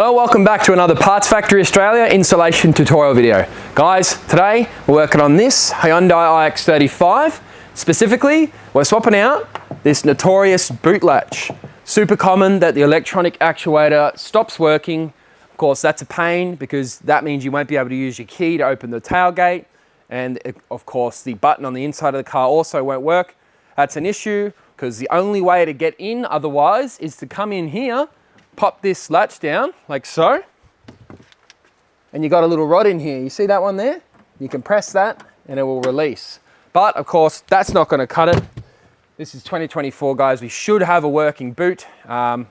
Hello, welcome back to another Parts Factory Australia installation tutorial video. Guys, today we're working on this Hyundai iX35. Specifically, we're swapping out this notorious boot latch. Super common that the electronic actuator stops working. Of course, that's a pain because that means you won't be able to use your key to open the tailgate. And of course, the button on the inside of the car also won't work. That's an issue because the only way to get in otherwise is to come in here, pop this latch down like so, and you got a little rod in here. You see that one there? You can press that and it will release. But of course, that's not going to cut it. This is 2024, guys. We should have a working boot. So I'm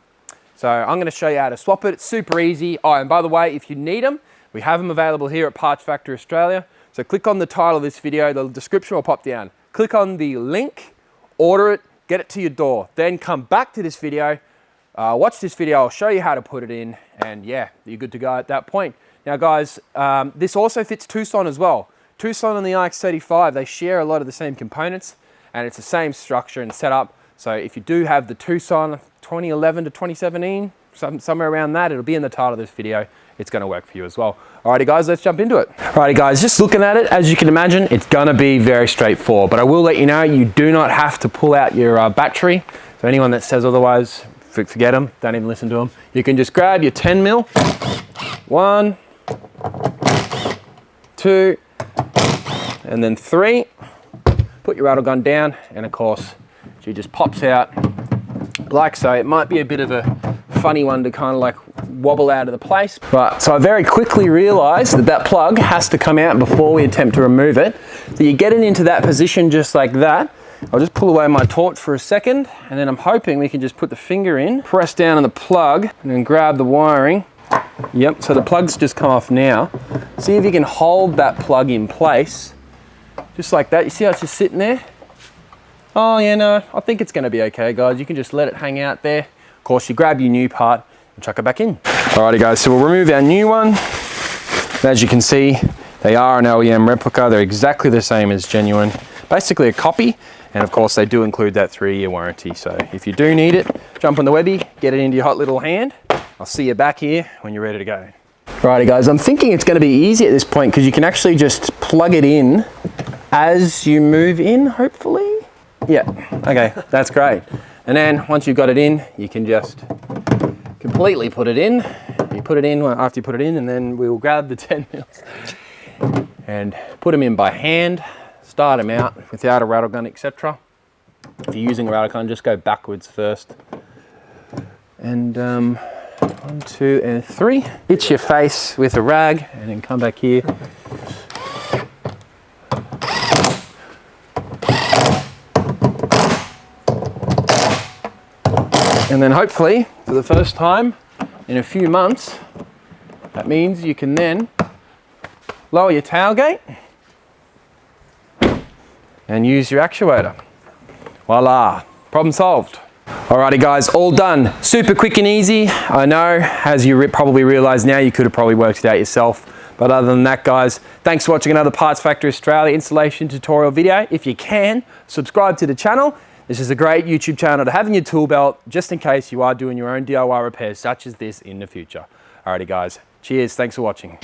going to show you how to swap it. It's super easy. Oh, and by the way, if you need them, we have them available here at Parts Factory Australia. So click on the title of this video. The description will pop down. Click on the link, order it, get it to your door. Then come back to this video. Watch this video, I'll show you how to put it in, and yeah, you're good to go at that point. Now guys, this also fits Tucson as well. Tucson and the iX35, they share a lot of the same components, and it's the same structure and setup. So if you do have the Tucson 2011 to 2017, somewhere around that, it'll be in the title of this video. It's gonna work for you as well. Alrighty guys, let's jump into it. Alrighty guys, just looking at it, as you can imagine, it's gonna be very straightforward, but I will let you know, you do not have to pull out your battery. So anyone that says otherwise, forget them, don't even listen to them. You can just grab your 10 mil, 1, 2, and then 3. Put your rattle gun down, and of course, she just pops out like so. It might be a bit of a funny one to kind of like wobble out of the place. But so I very quickly realized that that plug has to come out before we attempt to remove it. So you get it into that position just like that. I'll just pull away my torch for a second, and then I'm hoping we can just put the finger in, press down on the plug, and then grab the wiring. Yep, so the plug's just come off now. See if you can hold that plug in place, just like that. You see how it's just sitting there? Oh yeah, no, I think it's gonna be okay, guys. You can just let it hang out there. Of course, you grab your new part and chuck it back in. Alrighty guys, so we'll remove our new one. As you can see, they are an OEM replica. They're exactly the same as genuine. Basically a copy. And of course, they do include that 3-year warranty. So if you do need it, jump on the webby, get it into your hot little hand. I'll see you back here when you're ready to go. Alrighty guys, I'm thinking it's gonna be easy at this point because you can actually just plug it in as you move in, hopefully. Yeah, okay, that's great. And then once you've got it in, you can just completely put it in. You put it in after you put it in, and then we'll grab the 10 mils and put them in by hand. Start them out without a rattle gun, etc. If you're using a rattle gun, just go backwards first. And 1, 2, and 3. Hit your face with a rag, and then come back here. And then hopefully, for the first time in a few months, that means you can then lower your tailgate and use your actuator. Voila, problem solved. Alrighty guys, all done. Super quick and easy. I know, as you probably realize now, you could have probably worked it out yourself. But other than that guys, thanks for watching another Parts Factory Australia installation tutorial video. If you can, subscribe to the channel. This is a great YouTube channel to have in your tool belt, just in case you are doing your own DIY repairs such as this in the future. Alrighty guys, cheers, thanks for watching.